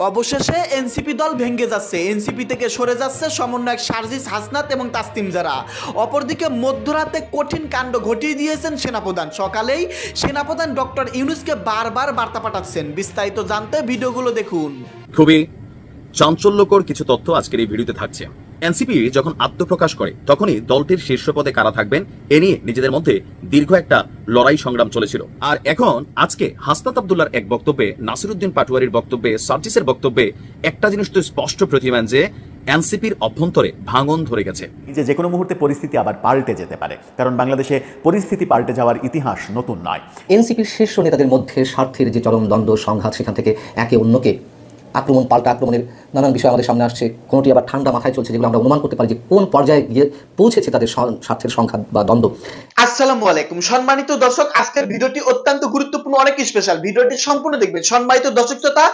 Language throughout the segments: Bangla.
অবশেষে এনসিপি দল ভেঙে যাচ্ছে। এনসিপি থেকে সরে যাচ্ছে সমন্বয়ক সার্জিস হাসনাত এবং তাসনিম জারা। অপরদিকে মধ্যরাতে কঠিন কাণ্ড ঘটিয়ে দিয়েছেন সেনাপ্রধান। সকালেই সেনাপ্রধান ডক্টর ইউনূসকে বারবার বার্তা পাঠাচ্ছেন। বিস্তারিত জানতে ভিডিওগুলো দেখুন। খুবই চাঞ্চল্যকর কিছু তথ্য আজকের এই ভিডিওতে থাকছে। এনসিপি যখন আত্মপ্রকাশ করে তখনই দলটির শীর্ষ পদে কারা থাকবেন এ নিয়ে নিজেদের মধ্যে দীর্ঘ একটা লড়াই সংগ্রাম চলেছিল। আর এখন আজকে হাসনাত আব্দুল্লাহর এক বক্তব্যে, নাসিরউদ্দিন পাটোয়ারির বক্তব্যে, সার্জিসের বক্তব্যে একটা জিনিস তো স্পষ্ট প্রতিমান যে এনসিপির অভ্যন্তরে ভাঙন ধরে গেছে। যে কোনো মুহূর্তে পরিস্থিতি আবার পাল্টে যেতে পারে, কারণ বাংলাদেশে পরিস্থিতি পাল্টে যাওয়ার ইতিহাস নতুন নয়। এনসিপির শীর্ষ নেতাদের মধ্যে স্বার্থের যে চরম দ্বন্দ্ব সংঘাত, সেখান থেকে একে অন্যকে আক্রমণ, পাল্টা আক্রমণের নানান বিষয় আমাদের সামনে আসছে। কোনোটি আবার ঠান্ডা মাথায় চলছে, যেগুলো আমরা অনুমান করতে পারি যে কোন পর্যায়ে গিয়ে পৌঁছেছে তাদের স্বার্থের সংঘাত বা দ্বন্দ্ব। আসসালামু আলাইকুম সম্মানিত দর্শক, আজকের ভিডিওটি অত্যন্ত গুরুত্বপূর্ণ, অনেক স্পেশাল। ভিডিওটি সম্পূর্ণ দেখবেন। সম্মানিত দর্শক শ্রোতা,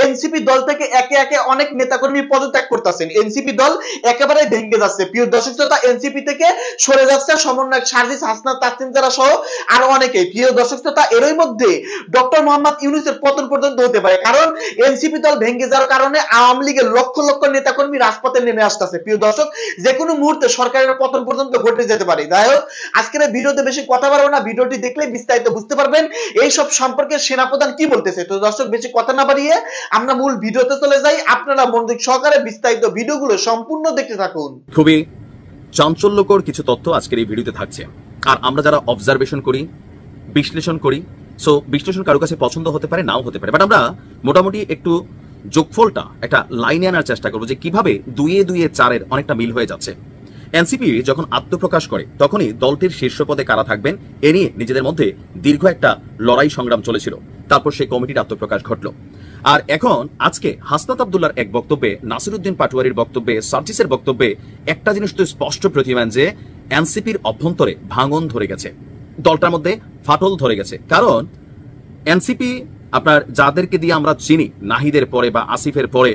এনসিপি দল থেকে একে একে অনেক নেতাকর্মী পদত্যাগ করতেছেন। এনসিপি দল একেবারে ভেঙে যাচ্ছে। প্রিয় দর্শক শ্রোতা, এনসিপি থেকে সরে যাচ্ছে সমন্বয়ক সার্জিস হাসনাত, তাসনিম জারা সহ আরো অনেকেই। প্রিয় দর্শক শ্রোতা, এরই মধ্যে ডক্টর মোহাম্মদ ইউনূসের পতন পর্যন্ত হতে পারে, কারণ এনসিপি দল ভেঙে যাওয়ার কারণে আওয়ামী লীগের লক্ষ লক্ষ নেতাকর্মী রাজপথে নেমে আসতেছে। প্রিয় দর্শক, যে কোনো মুহূর্তে সরকারের পতন পর্যন্ত ঘটে যেতে পারে। যাই হোক, আজকের ভিডিওতে বেশি কথা বলবো না, ভিডিওটি দেখলে বিস্তারিত বুঝতে পারবেন এই সব সম্পর্কে সেনাপ্রধান কি বলতেছে। তো দর্শক, বেশি কথা না বাড়িয়ে আমরা মূল ভিডিওতে চলে যাই। আপনারা মনোযোগ সহকারে বিস্তারিত ভিডিওগুলো সম্পূর্ণ দেখতে থাকুন। খুবই চাঞ্চল্যকর কিছু তথ্য আজকের এই ভিডিওতে থাকছে। আর আমরা যারা অবজারভেশন করি, বিশ্লেষণ করি, সো বিশ্লেষণ কারো কাছে পছন্দ হতে পারে, নাও হতে পারে, বাট আমরা মোটামুটি একটু যোগফলটা একটা লাইনে আনার চেষ্টা করবো যে কিভাবে দুইয়ে দুইয়ে চারের অনেকটা মিল হয়ে যাচ্ছে। এনসিপি যখন আত্মপ্রকাশ করে তখনই দলটির শীর্ষ পদে কারা থাকবেন এ নিয়ে নিজেদের মধ্যে দীর্ঘ একটা লড়াই সংগ্রাম চলেছিল। তারপর সেই কমিটির আত্মপ্রকাশ ঘটল। আর এখন আজকে হাসনাত আব্দুল্লাহর এক বক্তব্যে, নাসিরউদ্দিন পাটোয়ারির বক্তব্যে, সার্জিসের বক্তব্যে একটা জিনিস তো স্পষ্ট প্রতিমান যে এনসিপির অভ্যন্তরে ভাঙন ধরে গেছে, দলটার মধ্যে ফাটল ধরে গেছে। কারণ এনসিপি আপনার যাদেরকে দিয়ে আমরা চিনি, নাহিদের পরে বা আসিফের পরে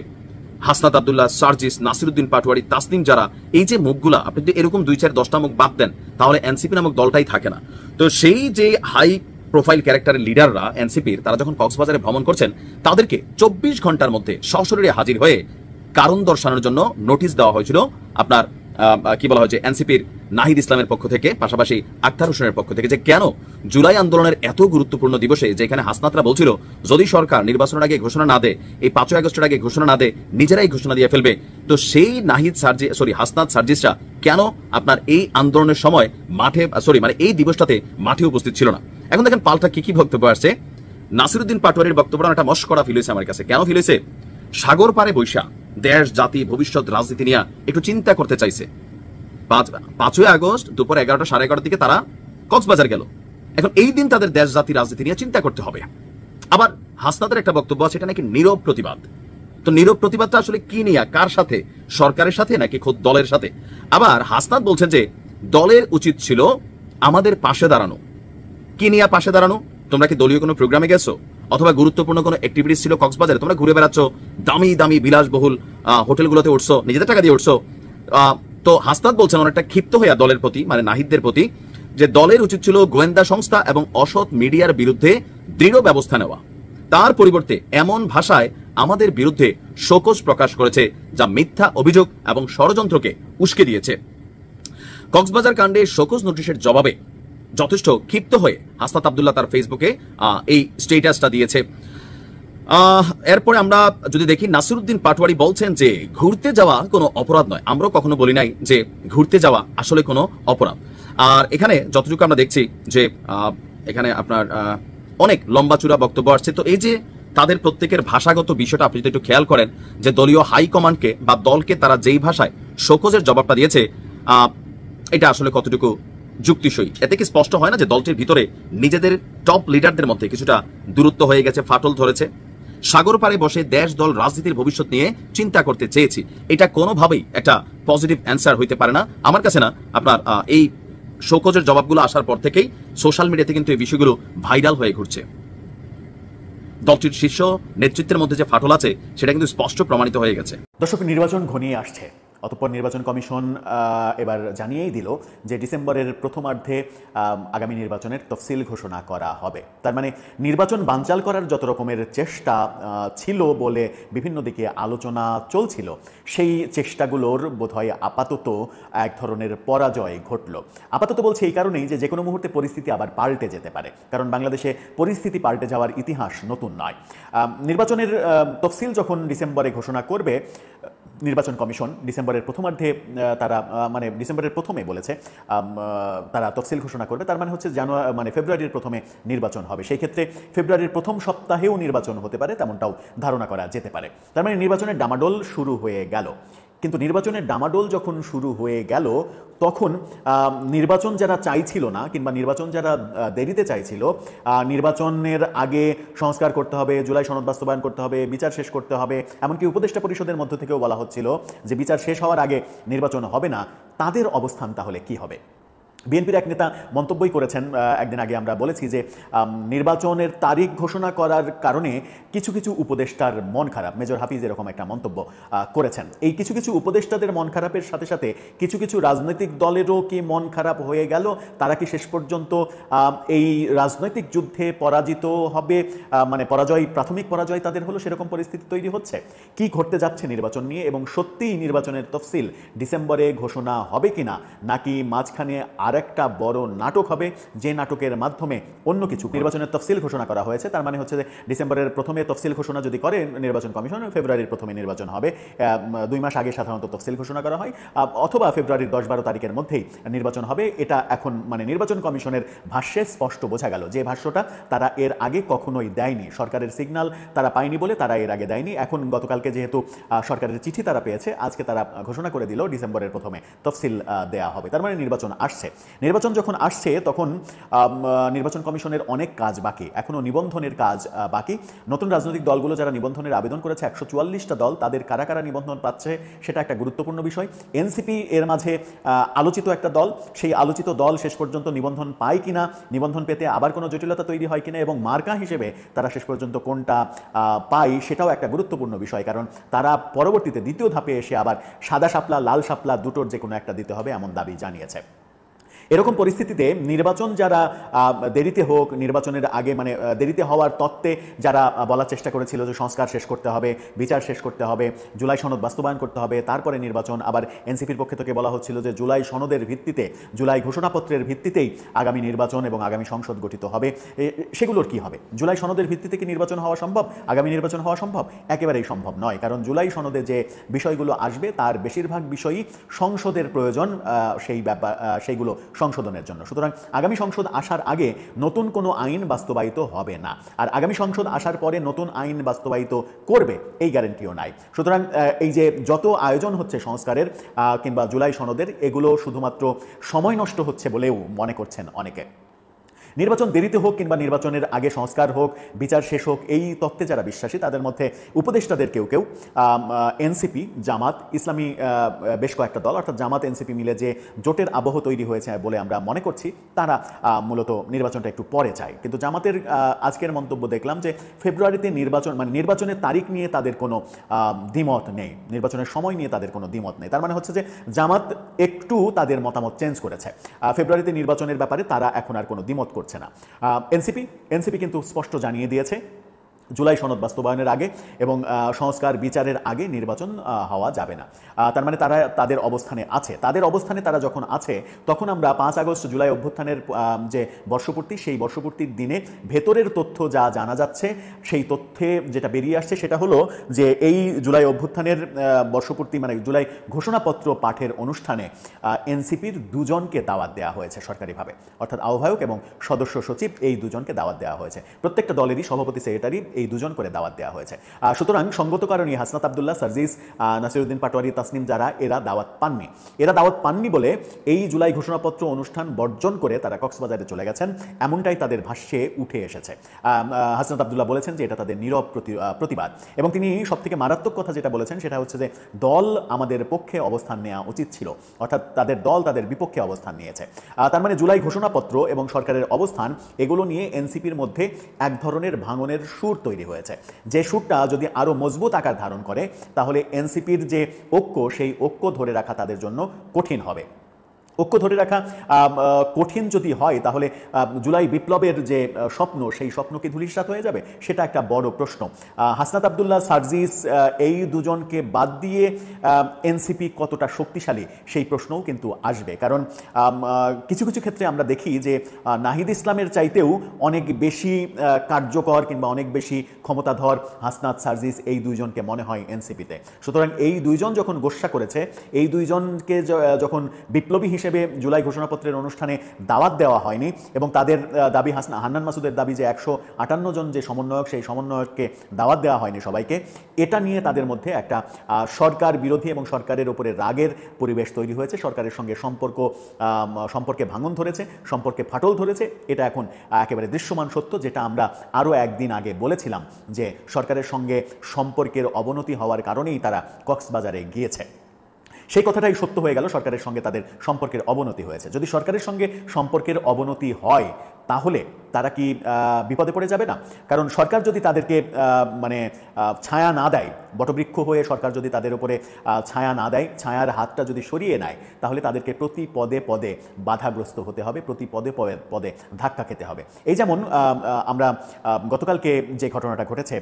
হাসনাত আব্দুল্লাহ, সার্জিস, নাসিরউদ্দিন পাটোয়ারি, তাসনিম জারা, এই যে মুখগুলা, আপনি যদি এরকম 2-4-10টা মুখ বাদ দেন তাহলে এনসিপি নামক দলটাই থাকে না। তো সেই যে হাই প্রোফাইল ক্যারেক্টারের লিডাররা এনসিপির, তারা যখন কক্সবাজারে ভ্রমণ করছেন তাদেরকে 24 ঘন্টার মধ্যে সশরীরে হাজির হয়ে কারণ দর্শানোর জন্য নোটিশ দেওয়া হয়েছিল আপনার কি বলা হয়েছে এনসিপির নাহিদ ইসলামের পক্ষ থেকে, পাশাপাশি আখতার হোসেনের পক্ষ থেকে, যে কেন জুলাই আন্দোলনের এত গুরুত্বপূর্ণ দিবসে, যেখানে হাসনাতরা বলছিল যদি সরকার নির্বাচনের আগে ঘোষণা না দেয়, এই 5ই আগস্টের আগে ঘোষণা না দেয়, নিজেরাই ঘোষণা দিয়ে ফেলবে। তো সেই হাসনাত সার্জিসরা কেন আপনার এই আন্দোলনের সময় মাঠে এই দিবসটাতে মাঠে উপস্থিত ছিল না? এখন দেখেন পাল্টা কি বক্তব্য আসছে। নাসিরউদ্দিন পাটোয়ারির বক্তব্যটা একটা মস্করা ফিল হয়েছে আমার কাছে। কেন ফিল হয়েছে? সাগর পারে বৈশা দেশ, জাতি, ভবিষ্যৎ, রাজনীতি নিয়ে একটু চিন্তা করতে চাইছে। 5ই আগস্ট দুপুর 11টা 11:30 দিকে তারা কক্সবাজার গেল। এখন এই দিন তাদের দেশ, জাতি, রাজনীতি নিয়ে চিন্তা করতে হবে। আবার হাসনাতের একটা বক্তব্য আছে, এটা নাকি নীরব প্রতিবাদ। তো নীরব প্রতিবাদটা আসলে কি নিয়ে, কার সাথে? সরকারের সাথে নাকি খোদ দলের সাথে? আবার হাসনাত বলছেন যে দলের উচিত ছিল আমাদের পাশে দাঁড়ানো। কি নিয়ে পাশে দাঁড়ানো? তোমরা কি দলীয় কোনো প্রোগ্রামে গেছো, অথবা গুরুত্বপূর্ণ কোনো অ্যাক্টিভিটিস ছিল কক্সবাজারে? তোমরা ঘুরে বেড়াচ্ছ, দামি দামি বিলাসবহুল হোটেলগুলোতে উঠছো, নিজেদের টাকা দিয়ে উঠছো। তো হাসনাত বলছেন অনেকটা ক্ষিপ্ত হইয়া দলের প্রতি, মানে নাহিদদের প্রতি, যে দলের উচিত ছিল গোয়েন্দা সংস্থা এবং অসৎ মিডিয়ার বিরুদ্ধে দৃঢ় ব্যবস্থা নেওয়া। তার পরিবর্তে এমন ভাষায় আমাদের বিরুদ্ধে শোকজ প্রকাশ করেছে যা মিথ্যা অভিযোগ এবং ষড়যন্ত্রকে উস্কে দিয়েছে। কক্সবাজার কাণ্ডে শোকজ নোটিশের জবাবে যথেষ্ট ক্ষিপ্ত হয়ে হাসনাত আব্দুল্লাহ তার ফেসবুকে এই স্টেটাসটা দিয়েছে। এরপরে আমরা যদি দেখি, নাসিরউদ্দিন পাটোয়ারি বলছেন যে ঘুরতে যাওয়া কোনো অপরাধ নয়। আমরা কখনো বলি নাই যে ঘুরতে যাওয়া আসলে কোনো অপরাধ। আর এখানে যতটুকু আমরা দেখছি যে এখানে আপনার অনেক লম্বা চূড়া বক্তব্য আসছে। তো এই যে তাদের প্রত্যেকের ভাষাগত বিষয়টা আপনি যদি একটু খেয়াল করেন, যে দলীয় হাইকমান্ডকে বা দলকে তারা যেই ভাষায় শোকজের জবাবটা দিয়েছে, এটা আসলে কতটুকু যুক্তিসই? এতে কি স্পষ্ট হয় না যে দলটির ভিতরে নিজেদের টপ লিডারদের মধ্যে কিছুটা দূরত্ব হয়ে গেছে, ফাটল ধরেছে? সাগর পারে বসে দেশ, দল, রাজনীতির ভবিষ্যৎ নিয়ে চিন্তা করতে চেয়েছি, এটা কোনোভাবেই একটা পজিটিভ অ্যান্সার হইতে পারে না আমার কাছে। না আপনার এই শোকজের জবাবগুলো আসার পর থেকেই সোশ্যাল মিডিয়াতে কিন্তু এই বিষয়গুলো ভাইরাল হয়ে ঘুরছে। দলটির শীর্ষ নেতৃত্বের মধ্যে যে ফাটল আছে সেটা কিন্তু স্পষ্ট প্রমাণিত হয়ে গেছে। দর্শক, নির্বাচন ঘনিয়ে আসছে। অতঃপর নির্বাচন কমিশন এবার জানিয়েই দিল যে ডিসেম্বরের প্রথমার্ধে আগামী নির্বাচনের তফসিল ঘোষণা করা হবে। তার মানে নির্বাচন বানচাল করার যত রকমের চেষ্টা ছিল বলে বিভিন্ন দিকে আলোচনা চলছিল, সেই চেষ্টাগুলোর বোধহয় আপাতত এক ধরনের পরাজয় ঘটল। আপাতত বলছে এই কারণেই যে কোনো মুহূর্তে পরিস্থিতি আবার পাল্টে যেতে পারে, কারণ বাংলাদেশে পরিস্থিতি পাল্টে যাওয়ার ইতিহাস নতুন নয়। নির্বাচনের তফসিল যখন ডিসেম্বরে ঘোষণা করবে নির্বাচন কমিশন, ডিসেম্বরের প্রথমার্ধে তারা মানে ডিসেম্বরের প্রথমে বলেছে তারা তফসিল ঘোষণা করবে। তার মানে হচ্ছে ফেব্রুয়ারির প্রথমে নির্বাচন হবে। সেই ক্ষেত্রে ফেব্রুয়ারির প্রথম সপ্তাহেও নির্বাচন হতে পারে, তেমনটাও ধারণা করা যেতে পারে। তার মানে নির্বাচনের ডামাডোল শুরু হয়ে গেল। কিন্তু নির্বাচনের ডামাডোল যখন শুরু হয়ে গেল তখন নির্বাচন যারা চাইছিল না কিংবা নির্বাচন যারা দেরিতে চাইছিল, নির্বাচনের আগে সংস্কার করতে হবে, জুলাই সনদ বাস্তবায়ন করতে হবে, বিচার শেষ করতে হবে, এমনকি উপদেষ্টা পরিষদের মধ্য থেকেও বলা হচ্ছিল যে বিচার শেষ হওয়ার আগে নির্বাচন হবে না, তাদের অবস্থান তাহলে কি হবে? বিএনপির এক নেতা মন্তব্যই করেছেন, একদিন আগে আমরা বলেছি যে নির্বাচনের তারিখ ঘোষণা করার কারণে কিছু কিছু উপদেষ্টার মন খারাপ। মেজর হাফিজ এরকম একটা মন্তব্য করেছেন। এই কিছু কিছু উপদেষ্টাদের মন খারাপের সাথে সাথে কিছু কিছু রাজনৈতিক দলেরও কি মন খারাপ হয়ে গেল? তারা কি শেষ পর্যন্ত এই রাজনৈতিক যুদ্ধে পরাজিত হবে, মানে প্রাথমিক পরাজয় তাদের হলো, সেরকম পরিস্থিতি তৈরি হচ্ছে? কি ঘটতে যাচ্ছে নির্বাচন নিয়ে, এবং সত্যিই নির্বাচনের তফসিল ডিসেম্বরে ঘোষণা হবে কিনা, নাকি মাঝখানে আরেকটা বড় নাটক হবে, যে নাটকের মাধ্যমে অন্য কিছু? নির্বাচনের তফসিল ঘোষণা করা হয়েছে, তার মানে হচ্ছে যে ডিসেম্বরের প্রথমে তফসিল ঘোষণা যদি করে নির্বাচন কমিশন, ফেব্রুয়ারির প্রথমে নির্বাচন হবে। 2 মাস আগে সাধারণত তফসিল ঘোষণা করা হয়, অথবা ফেব্রুয়ারির 10-12 তারিখের মধ্যেই নির্বাচন হবে। এটা এখন নির্বাচন কমিশনের ভাষ্যে স্পষ্ট বোঝা গেল, যে ভাষ্যটা তারা এর আগে কখনোই দেয়নি। সরকারের সিগন্যাল তারা পায়নি বলে তারা এর আগে দেয়নি। এখন গতকালকে যেহেতু সরকারের চিঠি তারা পেয়েছে, আজকে তারা ঘোষণা করে দিল ডিসেম্বরের প্রথমে তফসিল দেয়া হবে। তার মানে নির্বাচন আসছে। নির্বাচন যখন আসছে তখন নির্বাচন কমিশনের অনেক কাজ বাকি, এখনও নিবন্ধনের কাজ বাকি। নতুন রাজনৈতিক দলগুলো যারা নিবন্ধনের আবেদন করেছে, 144টা দল, তাদের কারা কারা নিবন্ধন পাচ্ছে সেটা একটা গুরুত্বপূর্ণ বিষয়। এনসিপি এর মাঝে আলোচিত একটা দল, সেই আলোচিত দল শেষ পর্যন্ত নিবন্ধন পায় কিনা, নিবন্ধন পেতে আবার কোনো জটিলতা তৈরি হয় কিনা, এবং মার্কা হিসেবে তারা শেষ পর্যন্ত কোনটা পায় সেটাও একটা গুরুত্বপূর্ণ বিষয়, কারণ তারা পরবর্তীতে দ্বিতীয় ধাপে এসে আবার সাদা শাপলা লাল শাপলা দুটোর যে কোনো একটা দিতে হবে এমন দাবি জানিয়েছে। এরকম পরিস্থিতিতে নির্বাচন যারা দেরিতে হোক, নির্বাচনের আগে দেরিতে হওয়ার তত্ত্বে যারা বলার চেষ্টা করেছিল যে সংস্কার শেষ করতে হবে, বিচার শেষ করতে হবে, জুলাই সনদ বাস্তবায়ন করতে হবে, তারপরে নির্বাচন, আবার এনসিপির পক্ষ থেকে বলা হচ্ছিল যে জুলাই সনদের ভিত্তিতে, জুলাই ঘোষণাপত্রের ভিত্তিতেই আগামী নির্বাচন এবং আগামী সংসদ গঠিত হবে, সেগুলোর কি হবে? জুলাই সনদের ভিত্তিতে কি নির্বাচন হওয়া সম্ভব, আগামী নির্বাচন হওয়া সম্ভব? একেবারেই সম্ভব নয়, কারণ জুলাই সনদে যে বিষয়গুলো আসবে তার বেশিরভাগ বিষয়ই সংসদের প্রয়োজন, সেইগুলো সংশোধনের জন্য। সুতরাং আগামী সংসদ আসার আগে নতুন কোনো আইন বাস্তবায়িত হবে না, আর আগামী সংসদ আসার পরে নতুন আইন বাস্তবায়িত করবে এই গ্যারান্টিও নাই। সুতরাং এই যে যত আয়োজন হচ্ছে সংস্কারের কিংবা জুলাই সনদের, এগুলো শুধুমাত্র সময় নষ্ট হচ্ছে বলেও মনে করছেন অনেকে। নির্বাচন দেরিতে হোক কিংবা নির্বাচনের আগে সংস্কার হোক, বিচার শেষ হোক, এই তত্ত্বে যারা বিশ্বাসী তাদের মধ্যে উপদেষ্টাদের কেউ কেউ এনসিপি, জামাত, ইসলামী বেশ কয়েকটা দল, অর্থাৎ জামাত এনসিপি মিলে যে জোটের আবহ তৈরি হয়েছে বলে আমরা মনে করছি, তারা মূলত নির্বাচনটা একটু পরে চায়। কিন্তু জামাতের আজকের মন্তব্য দেখলাম যে ফেব্রুয়ারিতে নির্বাচন, নির্বাচনের তারিখ নিয়ে তাদের কোনো দ্বিমত নেই, নির্বাচনের সময় নিয়ে তাদের কোনো দ্বিমত নেই। তার মানে হচ্ছে যে জামাত একটু তাদের মতামত চেঞ্জ করেছে, ফেব্রুয়ারিতে নির্বাচনের ব্যাপারে তারা এখন আর কোনো দ্বিমত করছে না। এনসিপি কিন্তু স্পষ্ট জানিয়ে দিয়েছে জুলাই সনদ বাস্তবায়নের আগে এবং সংস্কার বিচারের আগে নির্বাচন হওয়া যাবে না। তার মানে তারা তাদের অবস্থানে আছে। তাদের অবস্থানে তারা যখন আছে, তখন আমরা 5 আগস্ট জুলাই অভ্যুত্থানের যে বর্ষপূর্তি, সেই বর্ষপূর্তির দিনে ভেতরের তথ্য যা জানা যাচ্ছে, সেই তথ্যে যেটা বেরিয়ে আসছে সেটা হলো যে এই জুলাই অভ্যুত্থানের বর্ষপূর্তি জুলাই ঘোষণাপত্র পাঠের অনুষ্ঠানে এনসিপির 2 জনকে দাওয়াত দেওয়া হয়েছে সরকারিভাবে, অর্থাৎ আহ্বায়ক এবং সদস্য সচিব, এই 2 জনকে দাওয়াত দেওয়া হয়েছে। প্রত্যেকটা দলেরই সভাপতি, সেক্রেটারি, এই 2 জন করে দাওয়াত দেওয়া হয়েছে। সুতরাং সঙ্গত কারণে হাসনাত আব্দুল্লাহ, সার্জিস, নাসিরউদ্দিন পাটোয়ারি, তাসনিম যারা, এরা দাওয়াত পাননি। এরা দাওয়াত পাননি বলে এই জুলাই ঘোষণাপত্র অনুষ্ঠান বর্জন করে তারা কক্সবাজারে চলে গেছেন, এমনটাই তাদের ভাষ্যে উঠে এসেছে। হাসনাত আব্দুল্লাহ বলেছেন যে এটা তাদের নীরব প্রতিবাদ, এবং তিনি সবথেকে মারাত্মক কথা যেটা বলেছেন সেটা হচ্ছে যে দল আমাদের পক্ষে অবস্থান নেওয়া উচিত ছিল, অর্থাৎ তাদের দল তাদের বিপক্ষে অবস্থান নিয়েছে। তার মানে জুলাই ঘোষণাপত্র এবং সরকারের অবস্থান, এগুলো নিয়ে এনসিপির মধ্যে এক ধরনের ভাঙনের সুর তৈরি হয়েছে, যে সুরটা যদি আরও মজবুত আকার ধারণ করে তাহলে এনসিপির যে ঐক্য, সেই ঐক্য ধরে রাখা তাদের জন্য কঠিন হবে। ঐক্য ধরে রাখা কঠিন যদি হয় তাহলে জুলাই বিপ্লবের যে স্বপ্ন, সেই স্বপ্ন কি ধূলিসাৎ হয়ে যাবে? সেটা একটা বড় প্রশ্ন। হাসনাত আবদুল্লাহ, সার্জিস, এই দুজনকে বাদ দিয়ে এনসিপি কতটা শক্তিশালী সেই প্রশ্নও কিন্তু আসবে। কারণ কিছু কিছু ক্ষেত্রে আমরা দেখি যে নাহিদ ইসলামের চাইতেও অনেক বেশি কার্যকর কিংবা অনেক বেশি ক্ষমতাধর হাসনাত, সার্জিস এই দুইজনকে মনে হয় এনসিপিতে। সুতরাং এই দুইজন যখন গোস্বা করেছে, এই দুইজনকে যখন বিপ্লবী হিসেবে জুলাই ঘোষণাপত্রের অনুষ্ঠানে দাওয়াত দেওয়া হয়নি এবং তাদের দাবি, হান্নান মাসুদের দাবি যে 158 জন যে সমন্বয়ক, সেই সমন্বয়ককে দাওয়াত দেওয়া হয়নি সবাইকে, এটা নিয়ে তাদের মধ্যে একটা সরকার বিরোধী এবং সরকারের উপরে রাগের পরিবেশ তৈরি হয়েছে। সরকারের সঙ্গে সম্পর্কে ভাঙন ধরেছে, সম্পর্কে ফাটল ধরেছে। এটা এখন একেবারে দৃশ্যমান সত্য, যেটা আমরা আরও একদিন আগে বলেছিলাম যে সরকারের সঙ্গে সম্পর্কের অবনতি হওয়ার কারণেই তারা কক্সবাজারে গিয়েছে। সেই কথাটাই সত্য হয়ে গেল, সরকারের সঙ্গে তাদের সম্পর্কের অবনতি হয়েছে। যদি সরকারের সঙ্গে সম্পর্কের অবনতি হয় তাহলে তারা কি বিপদে পড়ে যাবে না? কারণ সরকার যদি তাদেরকে ছায়া না দেয়, বটবৃক্ষ হয়ে সরকার যদি তাদের উপরে ছায়া না দেয়, ছায়ার হাতটা যদি সরিয়ে নেয়, তাহলে তাদেরকে প্রতি পদে পদে বাধাগ্রস্ত হতে হবে, প্রতি পদে পদে ধাক্কা খেতে হবে। এই যেমন আমরা গতকালকে যে ঘটনাটা ঘটেছে,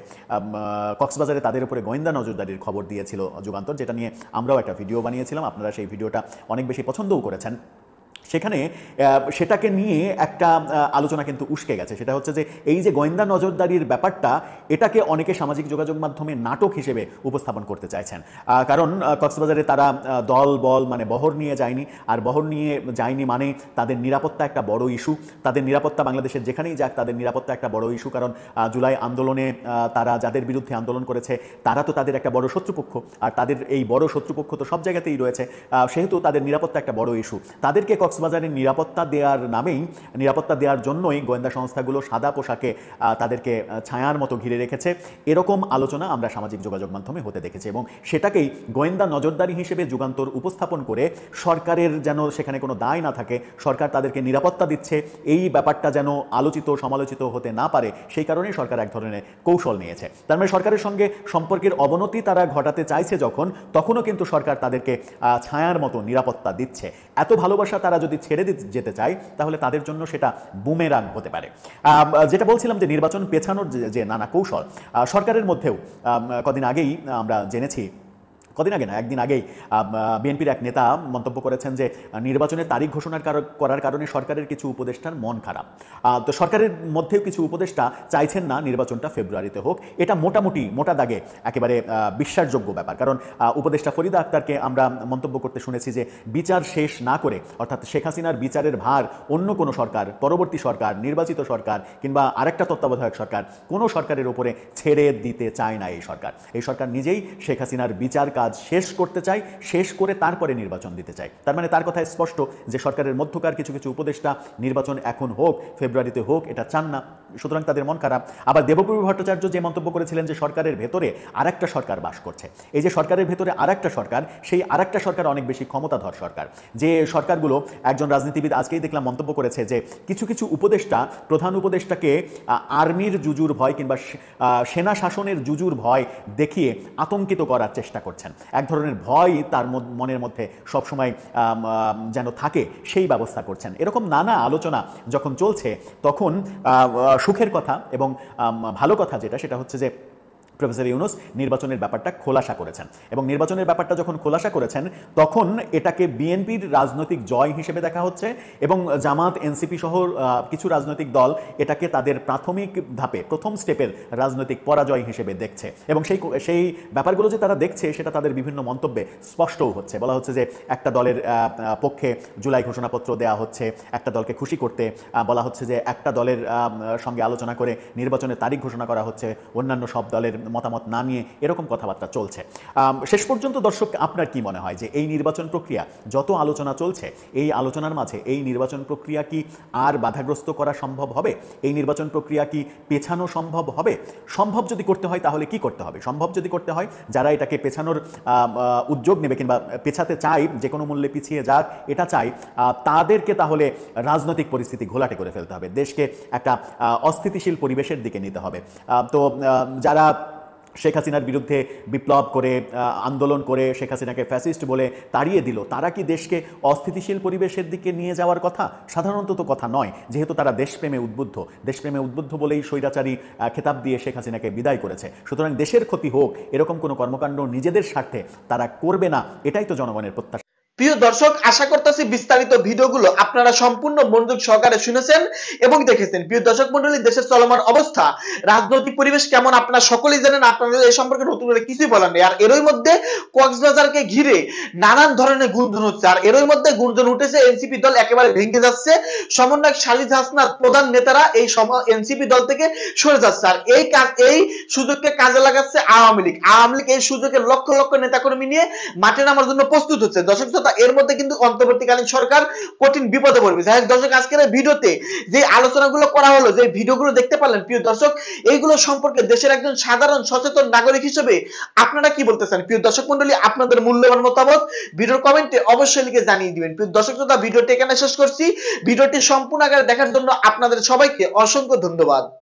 কক্সবাজারে তাদের উপরে গোয়েন্দা নজরদারির খবর দিয়েছিল যুগান্তর, যেটা নিয়ে আমরাও একটা ভিডিও বানিয়েছিলাম। আপনারা সেই ভিডিওটা অনেক বেশি পছন্দও করেছেন। সেখানে সেটাকে নিয়ে একটা আলোচনা কিন্তু উস্কে গেছে। সেটা হচ্ছে যে এই যে গোয়েন্দা নজরদারির ব্যাপারটা, এটাকে অনেকে সামাজিক যোগাযোগ মাধ্যমে নাটক হিসেবে উপস্থাপন করতে চাইছেন। কারণ কক্সবাজারে তারা দল বল বহর নিয়ে যায়নি, আর বহর নিয়ে যায়নি মানে তাদের নিরাপত্তা একটা বড় ইস্যু। তাদের নিরাপত্তা বাংলাদেশের যেখানেই যাক তাদের নিরাপত্তা একটা বড় ইস্যু। কারণ জুলাই আন্দোলনে তারা যাদের বিরুদ্ধে আন্দোলন করেছে তারা তো তাদের একটা বড় শত্রুপক্ষ, আর তাদের এই বড় শত্রুপক্ষ তো সব জায়গাতেই রয়েছে, সেহেতু তাদের নিরাপত্তা একটা বড় ইস্যু। তাদেরকে কক্সবাজারের নিরাপত্তা দেওয়ার জন্যই গোয়েন্দা সংস্থাগুলো সাদা পোশাকে তাদেরকে ছায়ার মতো ঘিরে রেখেছে। এরকম আলোচনা আমরা সামাজিক যোগাযোগ মাধ্যমে হতে দেখেছি এবং সেটাকেই গোয়েন্দা নজরদারি হিসেবে যুগান্তর উপস্থাপন করে সরকারের যেন সেখানে কোনো দায় না থাকে, সরকার তাদেরকে নিরাপত্তা দিচ্ছে, এই ব্যাপারটা যেন আলোচিত সমালোচিত হতে না পারে, সেই কারণেই সরকার এক ধরনের কৌশল নিয়েছে। তার মানে সরকারের সঙ্গে সম্পর্কের অবনতি তারা ঘটাতে চাইছে যখন, তখনও কিন্তু সরকার তাদেরকে ছায়ার মতো নিরাপত্তা দিচ্ছে। এত ভালোবাসা তারা যদি ছেড়ে যেতে চায় তাহলে তাদের জন্য সেটা বুমেরাং হতে পারে। যেটা বলছিলাম যে নির্বাচন পেছানোর যে নানা কৌশল সরকারের মধ্যেও কদিন আগেই আমরা জেনেছি, একদিন আগেই বিএনপির এক নেতা মন্তব্য করেছেন যে নির্বাচনের তারিখ ঘোষণা করার কারণে সরকারের কিছু উপদেষ্টার মন খারাপ। তো সরকারের মধ্যেও কিছু উপদেষ্টা চাইছেন না নির্বাচনটা ফেব্রুয়ারিতে হোক। এটা মোটা দাগে একেবারে বিশ্বাসযোগ্য ব্যাপার। কারণ উপদেষ্টা ফরিদা আক্তারকে আমরা মন্তব্য করতে শুনেছি যে বিচার শেষ না করে, অর্থাৎ শেখ হাসিনার বিচারের ভার অন্য কোনো সরকার, পরবর্তী সরকার, নির্বাচিত সরকার কিংবা আরেকটা তত্ত্বাবধায়ক সরকার, কোনো সরকারের উপরে ছেড়ে দিতে চায় না এই সরকার নিজেই শেখ হাসিনার বিচার শেষ করতে চাই, শেষ করে তারপরে নির্বাচন দিতে চাই। তার মানে তার কথায় স্পষ্ট যে সরকারের মধ্যকার কিছু কিছু উপদেষ্টা নির্বাচন এখন হোক, ফেব্রুয়ারিতে হোক, এটা চান না। সুতরাং তাদের মন খারাপ। আবার দেবপ্রভু ভট্টাচার্য যে মন্তব্য করেছিলেন যে সরকারের ভেতরে আরেকটা সরকার বাস করছে, এই যে সরকারের ভেতরে আরেকটা সরকার, সেই আরেকটা সরকার অনেক বেশি ক্ষমতাধর সরকার। যে সরকারগুলো, একজন রাজনীতিবিদ আজকেই দেখলাম মন্তব্য করেছে যে কিছু কিছু উপদেষ্টা, প্রধান উপদেষ্টাকে আর্মির জুজুর ভয় কিংবা সেনা শাসনের জুজুর ভয় দেখিয়ে আতঙ্কিত করার চেষ্টা করছেন। এক ধরনের ভয় তার মনের মধ্যে সবসময় যেন থাকে, সেই ব্যবস্থা করছেন। এরকম নানা আলোচনা যখন চলছে তখন সুখের কথা এবং ভালো কথা সেটা হচ্ছে যে প্রফেসর ইউনূস নির্বাচনের ব্যাপারটা খোলাসা করেছেন এবং নির্বাচনের ব্যাপারটা যখন খোলাসা করেছেন তখন এটাকে বিএনপির রাজনৈতিক জয় হিসেবে দেখা হচ্ছে এবং জামাত, এনসিপি সহ কিছু রাজনৈতিক দল এটাকে তাদের প্রাথমিক ধাপে, প্রথম স্টেপের রাজনৈতিক পরাজয় হিসেবে দেখছে এবং সেই ব্যাপারগুলো যে তারা দেখছে সেটা তাদের বিভিন্ন মন্তব্যে স্পষ্টও হচ্ছে। বলা হচ্ছে যে একটা দলের পক্ষে জুলাই ঘোষণাপত্র দেওয়া হচ্ছে, একটা দলকে খুশি করতে বলা হচ্ছে যে একটা দলের সঙ্গে আলোচনা করে নির্বাচনের তারিখ ঘোষণা করা হচ্ছে, অন্যান্য সব দলের মতামত না নিয়ে এরকম কথাবার্তা চলছে। শেষ পর্যন্ত দর্শক আপনার কি মনে হয় যে এই নির্বাচন প্রক্রিয়া যত আলোচনা চলছে, এই আলোচনার মাঝে এই নির্বাচন প্রক্রিয়া কি আর বাধাগ্রস্ত করা সম্ভব হবে? এই নির্বাচন প্রক্রিয়া কি পেছানো সম্ভব হবে? সম্ভব যদি করতে হয় তাহলে কি করতে হবে? সম্ভব যদি করতে হয়, যারা এটাকে পেছানোর উদ্যোগ নেবে কিংবা পেছাতে চায়, যে কোনো মূল্যে পিছিয়ে যাক এটা চাই, তাদেরকে তাহলে রাজনৈতিক পরিস্থিতি ঘোলাটে করে ফেলতে হবে, দেশকে একটা অস্থিতিশীল পরিবেশের দিকে নিতে হবে। তো যারা শেখ হাসিনার বিরুদ্ধে বিপ্লব করে আন্দোলন করে শেখ হাসিনাকে ফ্যাসিস্ট বলে তাড়িয়ে দিল, তারা কি দেশকে অস্থিতিশীল পরিবেশের দিকে নিয়ে যাওয়ার কথা? সাধারণত তো কথা নয়, যেহেতু তারা দেশপ্রেমে উদ্বুদ্ধ বলেই স্বৈরাচারী খেতাব দিয়ে শেখ হাসিনাকে বিদায় করেছে। সুতরাং দেশের ক্ষতি হোক এরকম কোনো কর্মকাণ্ড নিজেদের স্বার্থে তারা করবে না, এটাই তো জনগণের প্রত্যাশা। প্রিয় দর্শক, আশা করতেছি বিস্তারিত ভিডিওগুলো আপনারা সম্পূর্ণ মনোযোগ সহকারে শুনেছেন এবং দেখেছেন। প্রিয় দর্শক মন্ডলী, দেশের চলমান অবস্থা, রাজনৈতিক পরিবেশ কেমন আপনারা সকলেই জানেন। আপনাদের এই সম্পর্কে নতুন করে কিছুই বলার নেই। আর এরই মধ্যে কক্সবাজারকে ঘিরে নানান ধরনের গুঞ্জন হচ্ছে, আর এরই মধ্যে গুঞ্জন উঠেছে এনসিপি দল একেবারে ভেঙে যাচ্ছে, সমন্বয়ক শালিদ হাসনাত প্রধান নেতারা এই এনসিপি দল থেকে সরে যাচ্ছে। আর এই সুযোগকে কাজে লাগাচ্ছে আওয়ামী লীগ। এই সুযোগে লক্ষ লক্ষ নেতাকর্মী নিয়ে মাঠে নামার জন্য প্রস্তুত হচ্ছে। দর্শক, এর মধ্যে কিন্তু অন্তর্বর্তীকালীন সরকার কঠিন বিপদে পড়বে। যাই হোক দর্শক, আজকের এই ভিডিওতে যে আলোচনাগুলো করা হলো, যে ভিডিওগুলো দেখতে পারলেন, প্রিয় দর্শক, এইগুলো সম্পর্কে দেশের একজন সাধারণ সচেতন নাগরিক হিসেবে আপনারা কি বলতেছেন? প্রিয় দর্শক মন্ডলী, আপনাদের মূল্যবান মতামত ভিডিওর কমেন্টে অবশ্যই লিখে জানিয়ে দিবেন। প্রিয় দর্শক, ভিডিওটি এখানে শেষ করছি। ভিডিওটি সম্পূর্ণ আকারে দেখার জন্য আপনাদের সবাইকে অসংখ্য ধন্যবাদ।